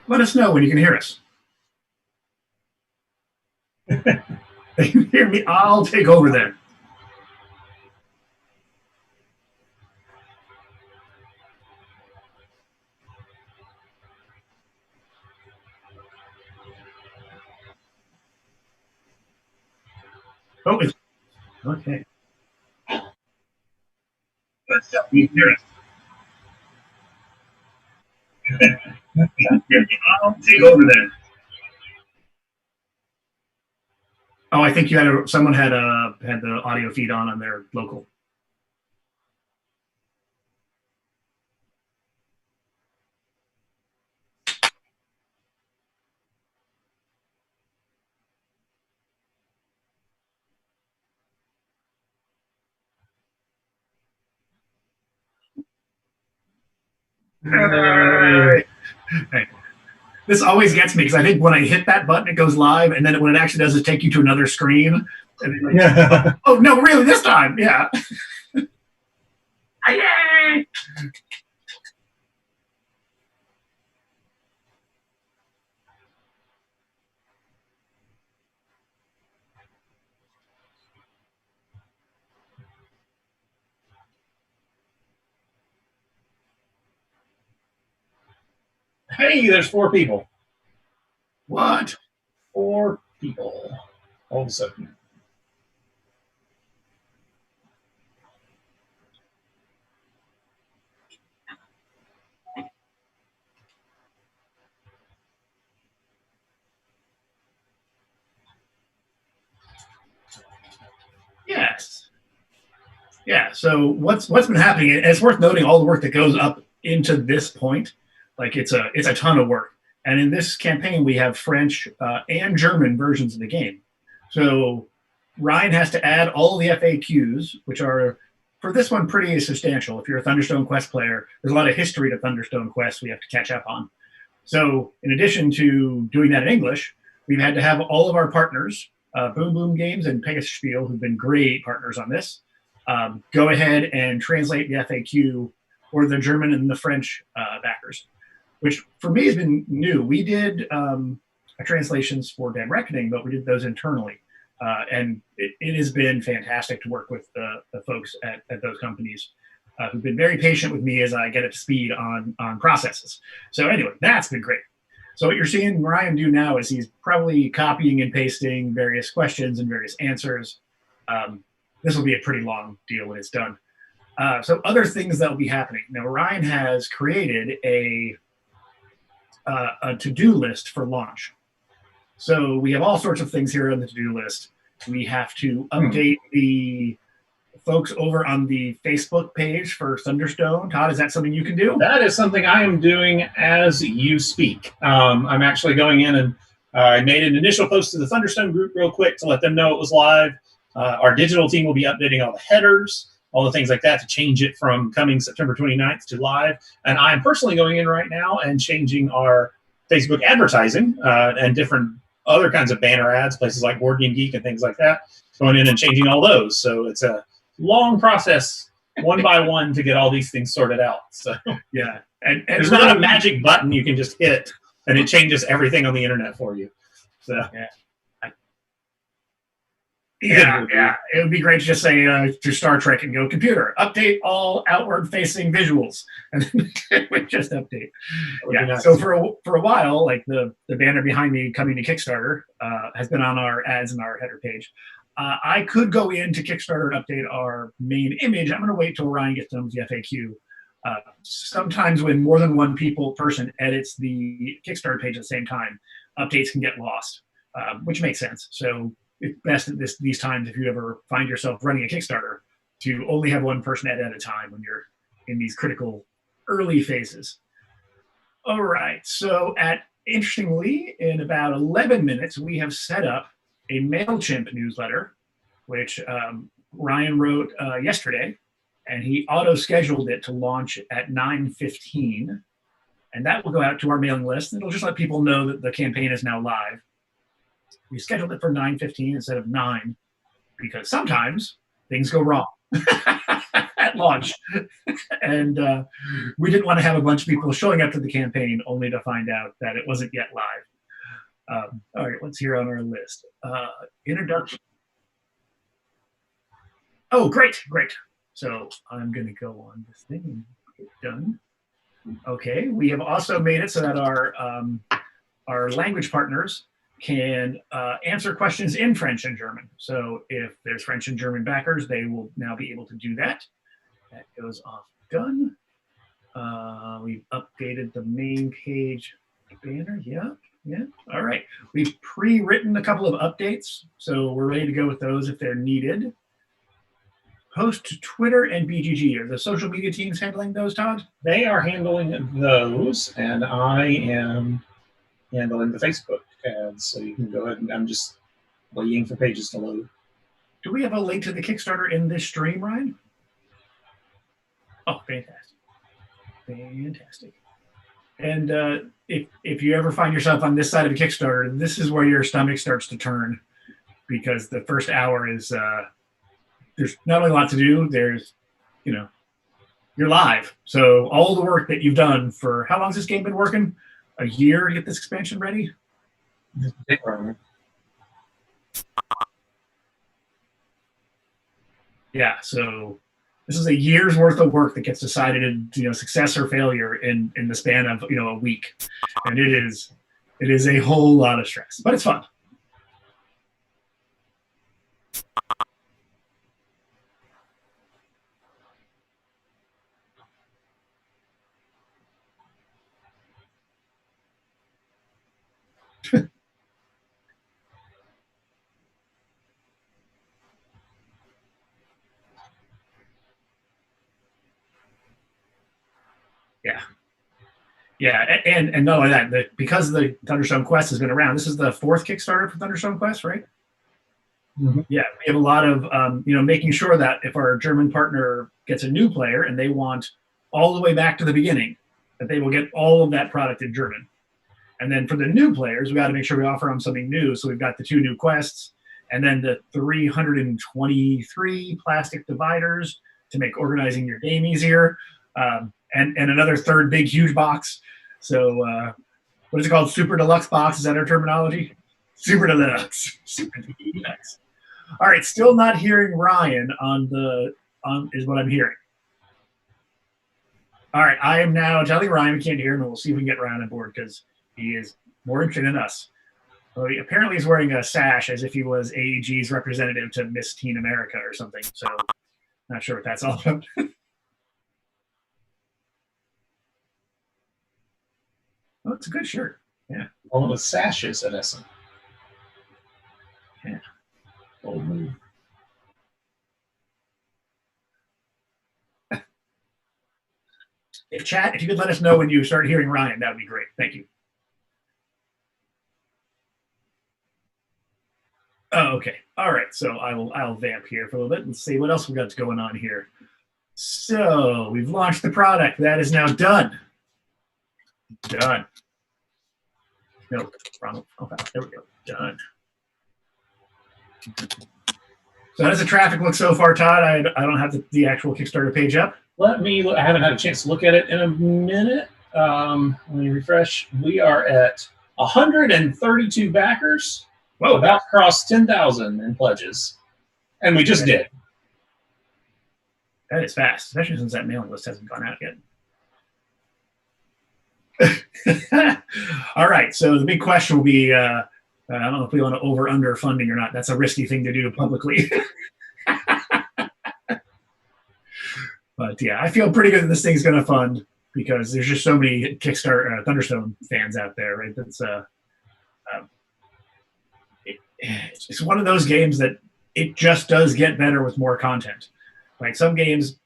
Let us know when you can hear us. They can hear me. I'll take over then. Oh, okay. Let's you can hear us. I'll take over then. Oh, I think you had someone had the audio feed on their local. Hey. This always gets me because I think when I hit that button, it goes live, and then when it actually does, it take you to another screen. And like, oh no, really? This time, yeah. Yay! Hey, there's 4 people. What? 4 people. All of a sudden. Yes. Yeah. So what's been happening? And it's worth noting all the work that goes up into this point. Like it's a ton of work. And in this campaign, we have French and German versions of the game. So Ryan has to add all the FAQs, which are for this one pretty substantial. If you're a Thunderstone Quest player, there's a lot of history to Thunderstone Quest we have to catch up on. So in addition to doing that in English, we've had to have all of our partners, Boom Boom Games and Pegasus Spiel, who've been great partners on this, go ahead and translate the FAQ for the German and the French backers, which for me has been new. We did translations for Dead Reckoning, but we did those internally. And it has been fantastic to work with the folks at those companies who've been very patient with me as I get up to speed on processes. So anyway, that's been great. So what you're seeing Ryan do now is he's probably copying and pasting various questions and various answers. This will be a pretty long deal when it's done. So other things that will be happening. Now, Ryan has created a to-do list for launch. So we have all sorts of things here on the to-do list. We have to update the folks over on the Facebook page for Thunderstone. Todd, is that something you can do? That is something I am doing as you speak. I'm actually going in and I made an initial post to the Thunderstone group real quick to let them know it was live. Our digital team will be updating all the headers, all the things like that to change it from coming September 29th to live. And I'm personally going in right now and changing our Facebook advertising and different other kinds of banner ads, places like Board Game Geek and things like that, going in and changing all those. So it's a long process, one by one, to get all these things sorted out. So yeah, and there's not a magic button you can just hit and it changes everything on the internet for you. So yeah, it would be great to just say to Star Trek and go, computer, update all outward-facing visuals, and then it would just update. Yeah. Nice. So for a while, like the banner behind me coming to Kickstarter has been on our ads and our header page. I could go into Kickstarter and update our main image. I'm going to wait till Ryan gets done with the FAQ. Sometimes when more than one person edits the Kickstarter page at the same time, updates can get lost, which makes sense. So it's best at these times, if you ever find yourself running a Kickstarter, to only have one person edit at a time when you're in these critical early phases. All right. So interestingly, in about 11 minutes, we have set up a MailChimp newsletter, which Ryan wrote yesterday, and he auto-scheduled it to launch at 9:15. And that will go out to our mailing list. It'll just let people know that the campaign is now live. We scheduled it for 9:15 instead of 9 because sometimes things go wrong. at launch. And we didn't want to have a bunch of people showing up to the campaign only to find out that it wasn't yet live. All right, what's here on our list? Introduction. Oh, great. So I'm going to go on this thing and get done. Okay, we have also made it so that our language partners can answer questions in French and German. So if there's French and German backers, they will now be able to do that. That goes off done. We've updated the main page banner. Yeah. All right. We've pre-written a couple of updates, so we're ready to go with those if they're needed. Post to Twitter and BGG. Are the social media teams handling those, Todd? They are handling those, and I am handling the Facebook ads. So you can go ahead and I'm just waiting for pages to load. Do we have a link to the Kickstarter in this stream, Ryan? Oh, fantastic. And if you ever find yourself on this side of a Kickstarter, this is where your stomach starts to turn, because the first hour is there's not only a lot to do, there's, you're live. So all the work that you've done for, how long has this game been working? A year to get this expansion ready? Yeah, so this is a year's worth of work that gets decided, success or failure in the span of a week, and it is a whole lot of stress, but it's fun. Yeah, and not only that, because the Thunderstone Quest has been around, this is the fourth Kickstarter for Thunderstone Quest, right? Mm-hmm. Yeah, we have a lot of making sure that if our German partner gets a new player and they want all the way back to the beginning, that they will get all of that product in German. And then for the new players, we got to make sure we offer them something new. So we've got the 2 new quests, and then the 323 plastic dividers to make organizing your game easier, and another third big huge box. So what is it called? Super Deluxe box? Is that our terminology? Super Deluxe. Super Deluxe. All right, still not hearing Ryan on is what I'm hearing. All right, I am now telling Ryan we can't hear him, and we'll see if we can get Ryan on board because he is more interested than us. Well, apparently he's wearing a sash as if he was AEG's representative to Miss Teen America or something. So not sure what that's all about. Oh, it's a good shirt. Yeah. One with sashes in essence. Yeah. Old move. If you could let us know when you start hearing Ryan, that would be great. Thank you. Oh, okay. All right. So I'll vamp here for a little bit and see what else we got going on here. So we've launched the product. That is now done. Done. No, wrong. Okay, there we go. Done. So how does the traffic look so far, Todd? I don't have the actual Kickstarter page up. Let me look. I haven't had a chance to look at it in a minute. Let me refresh. We are at 132 backers. Whoa, about to cross 10,000 in pledges. And we just did. That is fast, especially since that mailing list hasn't gone out yet. All right, so the big question will be, I don't know if we want to over-under funding or not. That's a risky thing to do publicly. But yeah, I feel pretty good that this thing's going to fund because there's just so many Kickstarter Thunderstone fans out there, right? That's it's one of those games that it just does get better with more content. Like some games,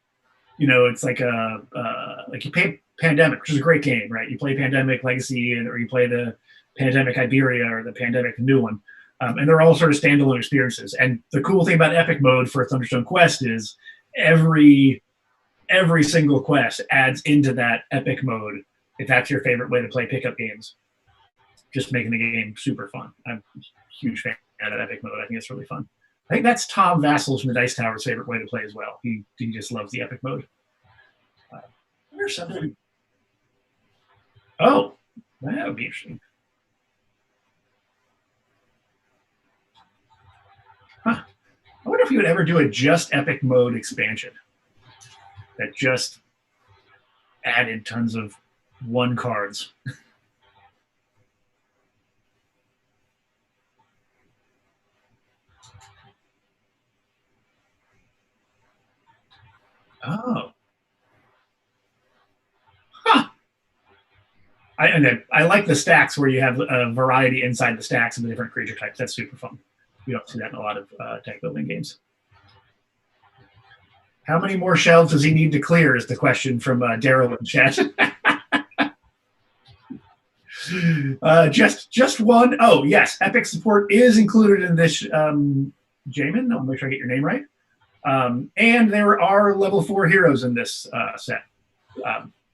it's like you play Pandemic, which is a great game, right? You play Pandemic Legacy, or you play the Pandemic Iberia or the Pandemic new one, and they're all sort of standalone experiences. And the cool thing about Epic Mode for Thunderstone Quest is every single quest adds into that Epic Mode. If that's your favorite way to play pickup games, just making the game super fun. I'm a huge fan of Epic Mode. I think it's really fun. I think that's Tom Vassals from the Dice Tower's favorite way to play as well. He just loves the epic mode. There's something. Oh, that would be interesting. Huh. I wonder if you would ever do a just epic mode expansion that just added tons of one cards. Oh. Huh. I like the stacks where you have a variety inside the stacks of the different creature types. That's super fun. You don't see that in a lot of deck building games. How many more shelves does he need to clear is the question from Daryl in chat. Just one. Oh, yes. Epic support is included in this, Jamin. I'll make sure I get your name right. And there are level 4 heroes in this set.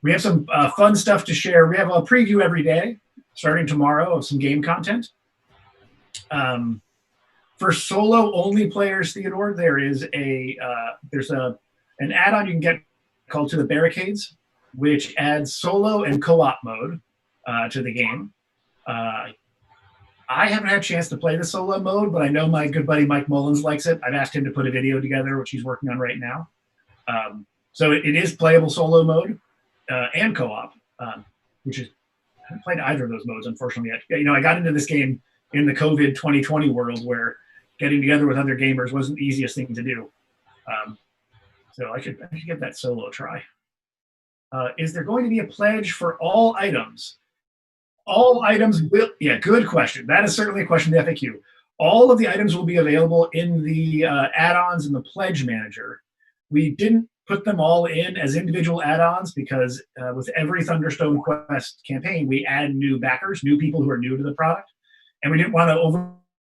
We have some fun stuff to share. We have a preview every day, starting tomorrow, of some game content. For solo-only players, Theodore, there's an add-on you can get called To the Barricades, which adds solo and co-op mode to the game. I haven't had a chance to play the solo mode, but I know my good buddy Mike Mullins likes it. I've asked him to put a video together, which he's working on right now. So it is playable solo mode and co-op, which is I haven't played either of those modes, unfortunately, yet. You know, I got into this game in the COVID 2020 world where getting together with other gamers wasn't the easiest thing to do. So I should give that solo a try. Is there going to be a pledge for all items? All items will, yeah, good question. That is certainly a question in the FAQ. All of the items will be available in the add-ons in the Pledge Manager. We didn't put them all in as individual add-ons because with every Thunderstone Quest campaign, we add new backers, new people who are new to the product. And we didn't want to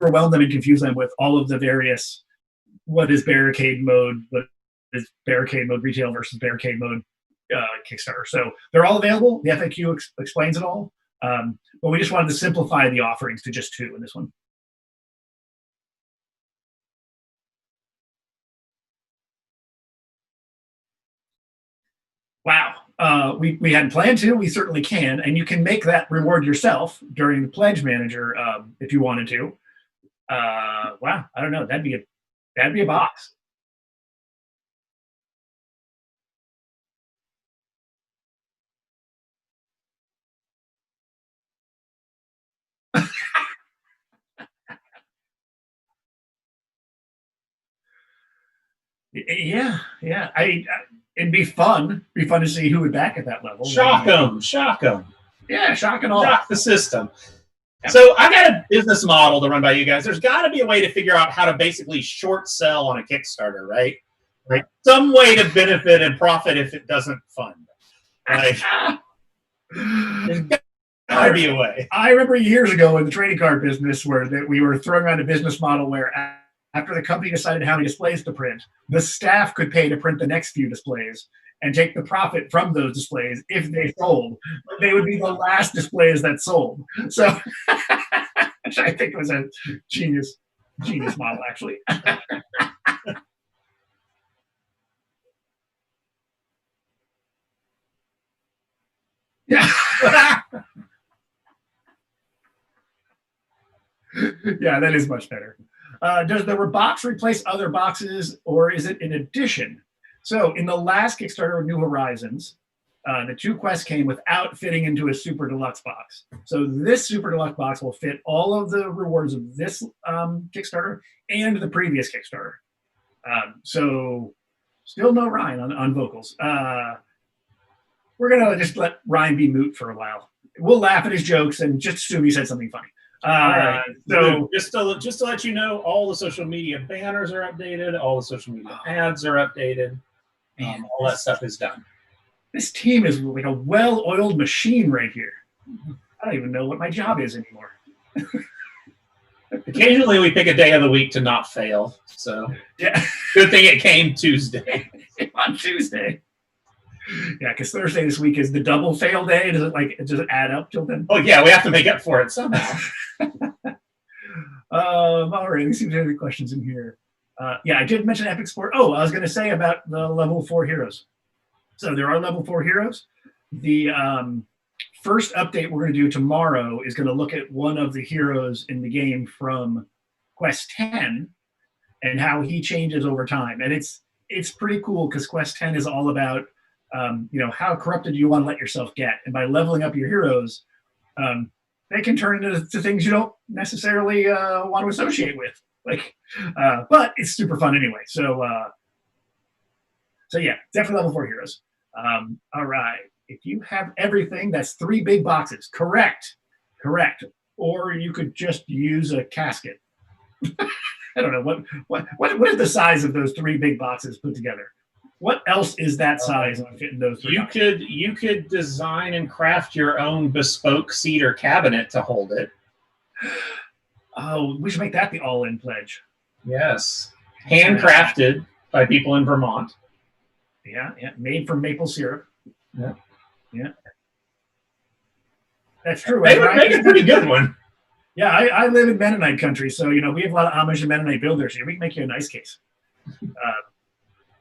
overwhelm them and confuse them with all of the various, what is barricade mode, what is barricade mode retail versus barricade mode Kickstarter. So they're all available. The FAQ explains it all. But we just wanted to simplify the offerings to just 2 in this one. Wow. We hadn't planned to. We certainly can. And you can make that reward yourself during the Pledge Manager if you wanted to. Wow. I don't know. That'd be a box. Yeah. It'd be fun. Be fun to see who would back at that level. Shock them. Yeah, shock and all. Shock the system. So I got a business model to run by you guys. There's got to be a way to figure out how to basically short sell on a Kickstarter, right? Like some way to benefit and profit if it doesn't fund. Like, there's got to be a way. I remember years ago in the trading card business where we were throwing around a business model where after the company decided how many displays to print, the staff could pay to print the next few displays and take the profit from those displays if they sold. But they would be the last displays that sold. So, which I think was a genius model, actually. Yeah. Yeah, that is much better. Does the box replace other boxes, or is it in addition? So in the last Kickstarter of New Horizons, the 2 quests came without fitting into a Super Deluxe box. So this Super Deluxe box will fit all of the rewards of this Kickstarter and the previous Kickstarter. So still no Ryan on vocals. We're going to just let Ryan be moot for a while. We'll laugh at his jokes and just assume he said something funny. Right. So just to let you know, all the social media banners are updated, all the social media ads are updated, all that stuff is done. This team is like a well-oiled machine right here. I don't even know what my job is anymore. Occasionally we pick a day of the week to not fail. So yeah, good thing it came Tuesday. On Tuesday. Yeah, because Thursday this week is the double fail day. Does it add up till then? Oh yeah, we have to make up for it somehow. All right, let's see if there's any questions in here. Yeah, I did mention Epic Sport. Oh, I was going to say about the level 4 heroes. So there are level 4 heroes. The first update we're going to do tomorrow is going to look at one of the heroes in the game from Quest 10 and how he changes over time. And it's pretty cool because Quest 10 is all about how corrupted you want to let yourself get. And by leveling up your heroes, they can turn into things you don't necessarily want to associate with. But it's super fun anyway. So yeah, definitely level 4 heroes. All right. If you have everything, that's 3 big boxes. Correct. Or you could just use a casket. I don't know what is the size of those 3 big boxes put together. What else is that size on fitting those 3? You could design and craft your own bespoke cedar cabinet to hold it. Oh, we should make that the all-in pledge. Yes, handcrafted by people in Vermont. Yeah, made from maple syrup. Yeah. That's true. They would make a pretty good one. Yeah, I live in Mennonite country, so we have a lot of Amish and Mennonite builders here. We can make you a nice case.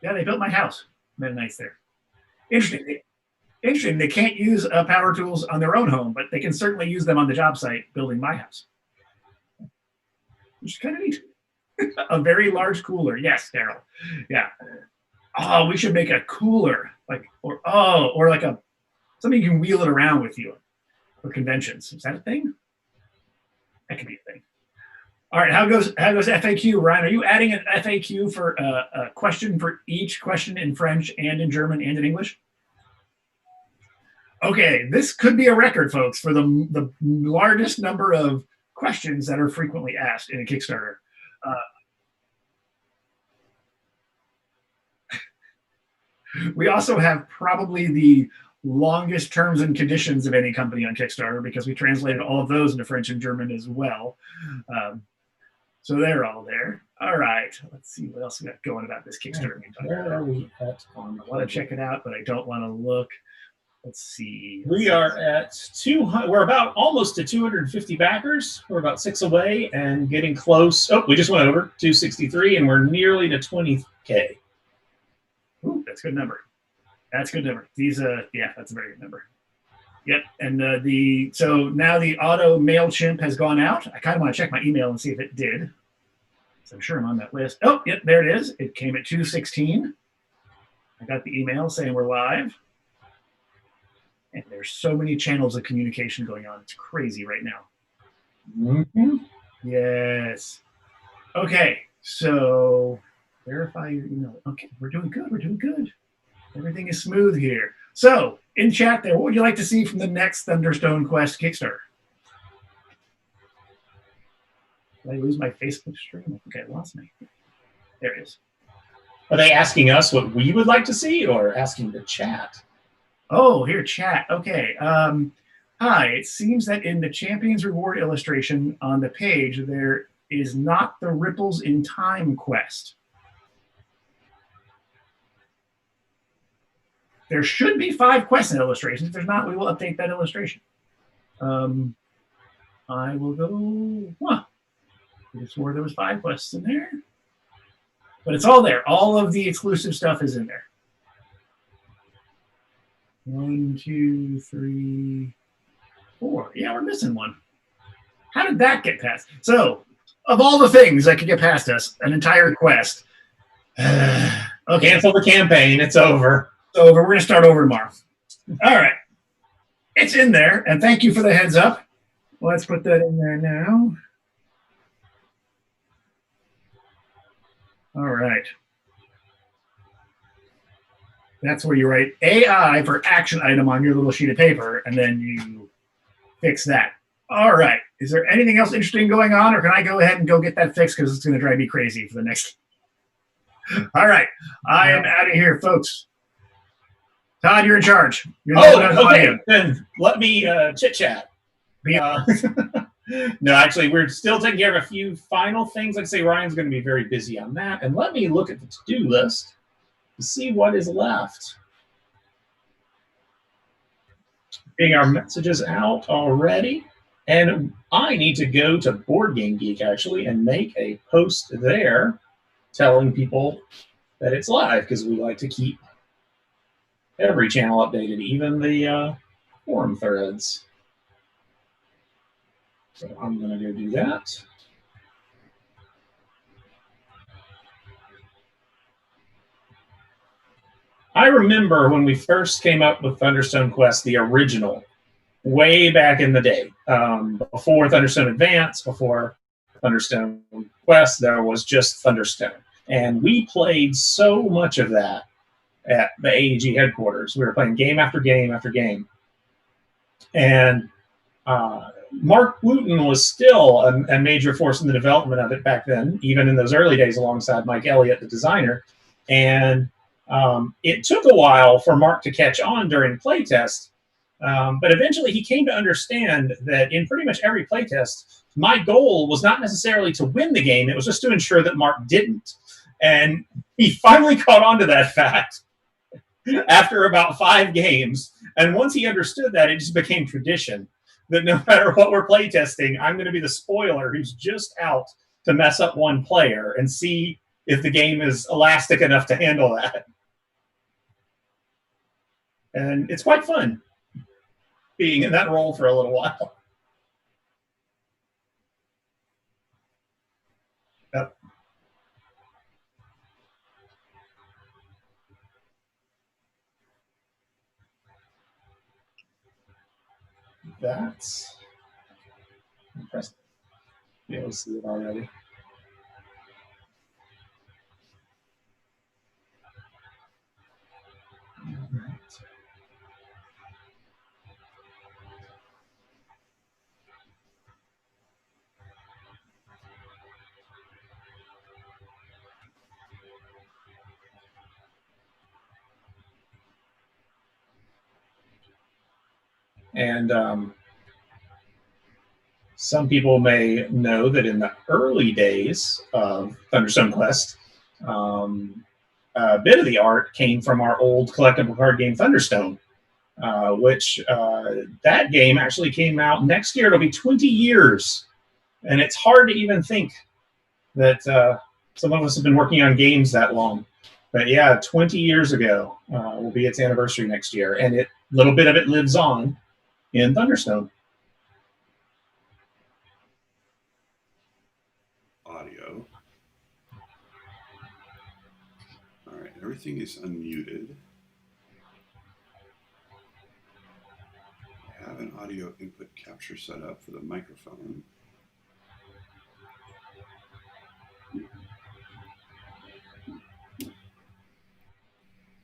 Yeah, they built my house. Mennonites there. Interesting. They can't use power tools on their own home, but they can certainly use them on the job site building my house, which is kind of neat. A very large cooler. Yes, Daryl. Yeah. Oh, we should make a cooler, or like something you can wheel it around with you for conventions. Is that a thing? That could be a thing. All right, how goes FAQ, Ryan? Are you adding an FAQ for a question for each question in French and in German and in English? Okay, this could be a record, folks, for the largest number of questions that are frequently asked in a Kickstarter. We also have probably the longest terms and conditions of any company on Kickstarter because we translated all of those into French and German as well. So they're all there. All right, let's see what else we got going about this Kickstarter. Where are we at? I want to check it out, but I don't want to look. Let's see. We are at 200. We're about almost to 250 backers. We're about 6 away and getting close. Oh, we just went over 263, and we're nearly to 20K. Ooh, that's a good number. That's a good number. These, yeah, that's a very good number. Yep. And so now the auto MailChimp has gone out. I kind of want to check my email and see if it did. So I'm sure I'm on that list. Oh, yep, there it is. It came at 2:16. I got the email saying we're live. And there's so many channels of communication going on. It's crazy right now. Mm-hmm. Yes. Okay. So verify your email. Okay, we're doing good. Everything is smooth here. So in chat there, what would you like to see from the next Thunderstone Quest Kickstarter? Did I lose my Facebook stream? Okay, I lost me. There it is. Are they asking us what we would like to see or asking the chat? Oh, here, chat. Okay. Hi, it seems that in the Champions Reward illustration on the page, there is not the Ripples in Time quest. There should be 5 quests in illustrations. If there's not, we will update that illustration. I will go, I swore there was 5 quests in there. But it's all there. All of the exclusive stuff is in there. 1, 2, 3, 4. Yeah, we're missing one. How did that get past? So, of all the things that could get past us, an entire quest. Okay. Cancel the campaign. It's over. It's over. We're going to start over tomorrow. All right. It's in there, and thank you for the heads up. Let's put that in there now. All right. That's where you write AI for action item on your little sheet of paper, and then you fix that. All right. Is there anything else interesting going on, or can I go ahead and go get that fixed because it's going to drive me crazy for the next? All right. I am out of here, folks. Todd, you're in charge. You're okay. Then let me chit-chat. No, actually, we're still taking care of a few final things. Like I say, Ryan's going to be very busy on that. And let me look at the to-do list to see what is left. Getting our messages out already. And I need to go to Board Game Geek, actually, and make a post there telling people that it's live because we like to keep every channel updated, even the forum threads. So I'm going to go do that. I remember when we first came up with Thunderstone Quest, the original, way back in the day, before Thunderstone Advance, before Thunderstone Quest, there was just Thunderstone. And we played so much of that at the AEG headquarters. We were playing game after game after game. And Mark Wooten was still a major force in the development of it back then, even in those early days alongside Mike Elliott, the designer. And it took a while for Mark to catch on during playtest, but eventually he came to understand that in pretty much every playtest, my goal was not necessarily to win the game, it was just to ensure that Mark didn't. And he finally caught on to that fact after about 5 games. And once he understood that, it just became tradition that no matter what we're playtesting, I'm going to be the spoiler who's just out to mess up one player and see if the game is elastic enough to handle that. And it's quite fun being in that role for a little while. Yep. That's impressive. Be able to see it already. All right. And some people may know that in the early days of Thunderstone Quest, a bit of the art came from our old collectible card game Thunderstone, which that game actually came out next year. It'll be 20 years. And it's hard to even think that some of us have been working on games that long. But yeah, 20 years ago will be its anniversary next year. And a little bit of it lives on in Thunderstone. Audio. All right, everything is unmuted. I have an audio input capture set up for the microphone.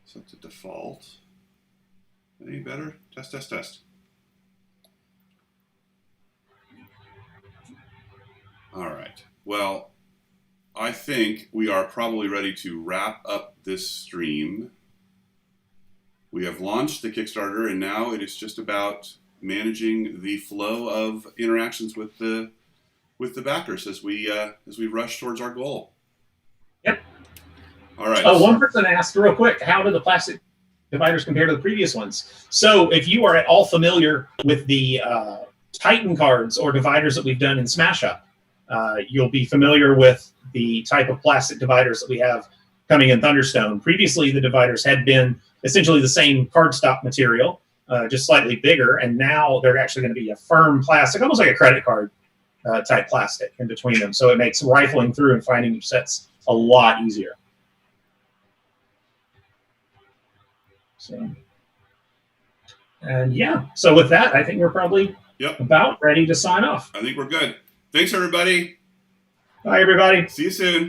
Set to default. Any better? Test, test, test. All right. Well, I think we are probably ready to wrap up this stream. We have launched the Kickstarter, and now it is just about managing the flow of interactions with the backers as we rush towards our goal. Yep. All right. One person asked real quick, how do the plastic dividers compare to the previous ones? So if you are at all familiar with the Titan cards or dividers that we've done in Smash Up, you'll be familiar with the type of plastic dividers that we have coming in Thunderstone. Previously, the dividers had been essentially the same cardstock material, just slightly bigger, and now they're actually going to be a firm plastic, almost like a credit card type plastic in between them. So it makes rifling through and finding your sets a lot easier. So, and yeah, so with that, I think we're probably about ready to sign off. I think we're good. Thanks, everybody. Bye, everybody. See you soon.